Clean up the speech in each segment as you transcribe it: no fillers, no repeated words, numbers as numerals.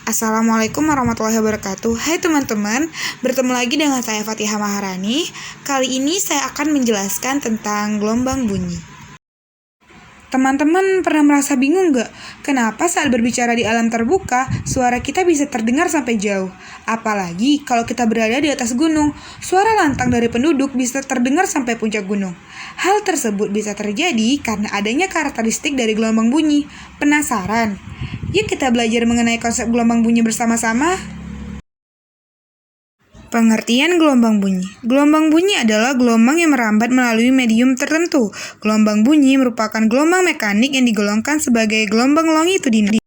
Assalamualaikum warahmatullahi wabarakatuh. Hai teman-teman, bertemu lagi dengan saya Fatihah Maharani. Kali ini saya akan menjelaskan tentang gelombang bunyi. Teman-teman pernah merasa bingung gak? Kenapa saat berbicara di alam terbuka, suara kita bisa terdengar sampai jauh? Apalagi kalau kita berada di atas gunung, suara lantang dari penduduk bisa terdengar sampai puncak gunung. Hal tersebut bisa terjadi karena adanya karakteristik dari gelombang bunyi. Penasaran? Yuk kita belajar mengenai konsep gelombang bunyi bersama-sama. Pengertian gelombang bunyi. Gelombang bunyi adalah gelombang yang merambat melalui medium tertentu. Gelombang bunyi merupakan gelombang mekanik yang digolongkan sebagai gelombang longitudinal.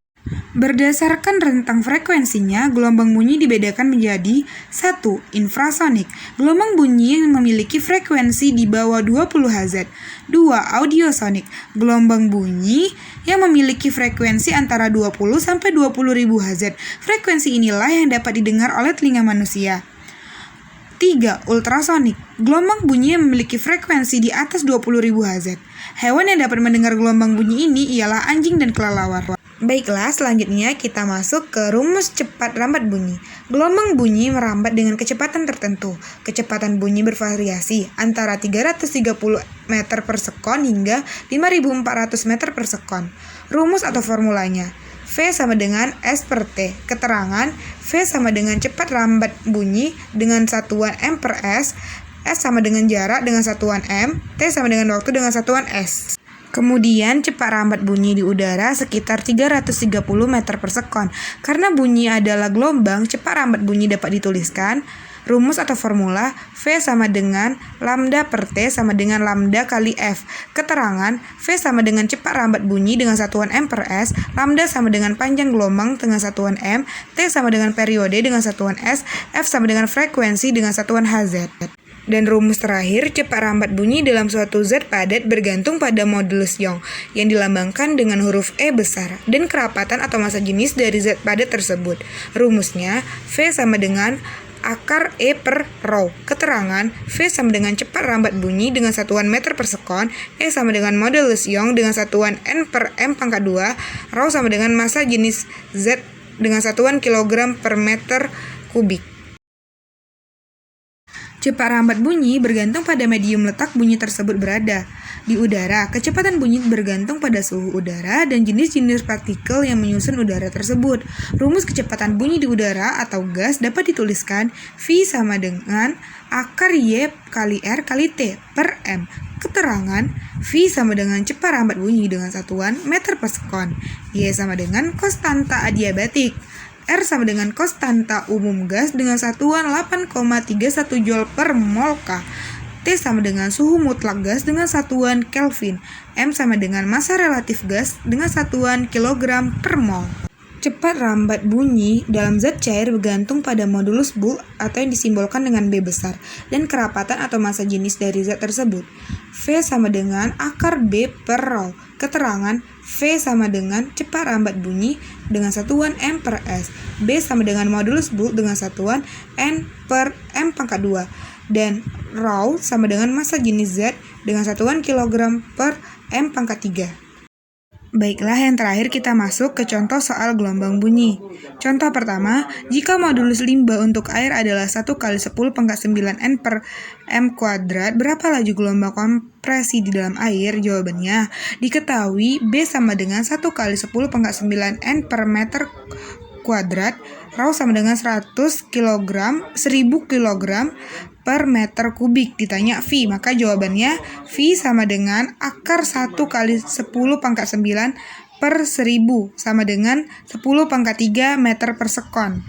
Berdasarkan rentang frekuensinya, gelombang bunyi dibedakan menjadi 1. Infrasonik, gelombang bunyi yang memiliki frekuensi di bawah 20 Hz. 2. Audiosonik, gelombang bunyi yang memiliki frekuensi antara 20 sampai 20.000 Hz. Frekuensi inilah yang dapat didengar oleh telinga manusia. 3. Ultrasonik, gelombang bunyi yang memiliki frekuensi di atas 20.000 Hz. Hewan yang dapat mendengar gelombang bunyi ini ialah anjing dan kelelawar. Baiklah, selanjutnya kita masuk ke rumus cepat rambat bunyi. Gelombang bunyi merambat dengan kecepatan tertentu. Kecepatan bunyi bervariasi antara 330 meter per sekon hingga 5.400 meter per sekon. Rumus atau formulanya: V sama dengan S per T. Keterangan: V sama dengan cepat rambat bunyi dengan satuan M per S. S sama dengan jarak dengan satuan M. T sama dengan waktu dengan satuan S. Kemudian cepat rambat bunyi di udara sekitar 330 meter per sekon. Karena bunyi adalah gelombang, cepat rambat bunyi dapat dituliskan. Rumus atau formula: V sama dengan lambda per T sama dengan lambda kali F. Keterangan: V sama dengan cepat rambat bunyi dengan satuan M per S, lambda sama dengan panjang gelombang dengan satuan M, T sama dengan periode dengan satuan S, F sama dengan frekuensi dengan satuan Hz. Dan rumus terakhir, cepat rambat bunyi dalam suatu zat padat bergantung pada modulus Young yang dilambangkan dengan huruf E besar dan kerapatan atau massa jenis dari zat padat tersebut. Rumusnya V sama dengan akar E per rho. Keterangan: V sama dengan cepat rambat bunyi dengan satuan meter per sekon, E sama dengan modulus Young dengan satuan N per M pangkat 2, rho sama dengan massa jenis Z dengan satuan kilogram per meter kubik. Cepat rambat bunyi bergantung pada medium letak bunyi tersebut berada. Di udara, kecepatan bunyi bergantung pada suhu udara dan jenis-jenis partikel yang menyusun udara tersebut. Rumus kecepatan bunyi di udara atau gas dapat dituliskan V sama dengan akar Y kali R kali T per M. Keterangan: V sama dengan cepat rambat bunyi dengan satuan meter per sekon. Y sama dengan konstanta adiabatik. R sama dengan konstanta umum gas dengan satuan 8,31 Joule per mol K. T sama dengan suhu mutlak gas dengan satuan Kelvin. M sama dengan massa relatif gas dengan satuan kilogram per mol. Cepat rambat bunyi dalam zat cair bergantung pada modulus Boole atau yang disimbolkan dengan B besar dan kerapatan atau massa jenis dari zat tersebut. V sama dengan akar B per rho. Keterangan: V sama dengan cepat rambat bunyi dengan satuan M per S. B sama dengan modulus Boole dengan satuan N per M pangkat 2. Dan rho sama dengan massa jenis Z dengan satuan kilogram per M pangkat 3. Baiklah, yang terakhir kita masuk ke contoh soal gelombang bunyi. Contoh pertama, jika modulus limbah untuk air adalah 1 kali 10 pangkat 9 N per M kuadrat, berapa laju gelombang kompresi di dalam air? Jawabannya, diketahui B sama dengan 1 kali 10 pangkat 9 N per meter kuadrat, rho sama dengan 100 kg, 1000 kg per meter kubik. Ditanya V, maka jawabannya V sama dengan akar 1 kali 10 pangkat 9 per 1000 sama dengan 10 pangkat 3 meter per sekon.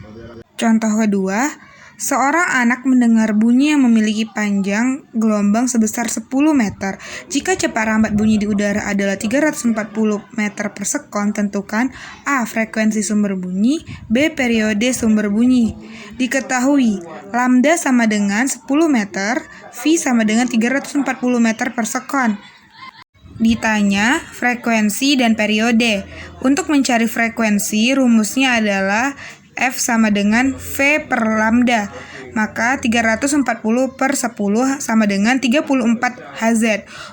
Contoh kedua, seorang anak mendengar bunyi yang memiliki panjang gelombang sebesar 10 meter. Jika cepat rambat bunyi di udara adalah 340 meter per sekon, tentukan A. Frekuensi sumber bunyi, B. Periode sumber bunyi. Diketahui lambda sama dengan 10 meter, V sama dengan 340 meter per sekon. Ditanya frekuensi dan periode. Untuk mencari frekuensi, rumusnya adalah F sama dengan V per lambda. Maka 340 per 10 sama dengan 34 Hz.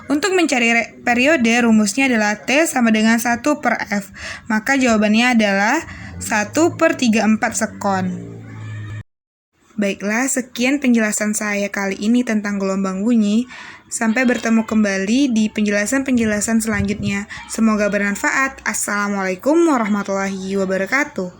Untuk mencari periode, rumusnya adalah T sama dengan 1 per F. Maka jawabannya adalah 1/34 sekon. Baiklah, sekian penjelasan saya kali ini tentang gelombang bunyi. Sampai bertemu kembali di penjelasan-penjelasan selanjutnya. Semoga bermanfaat. Assalamualaikum warahmatullahi wabarakatuh.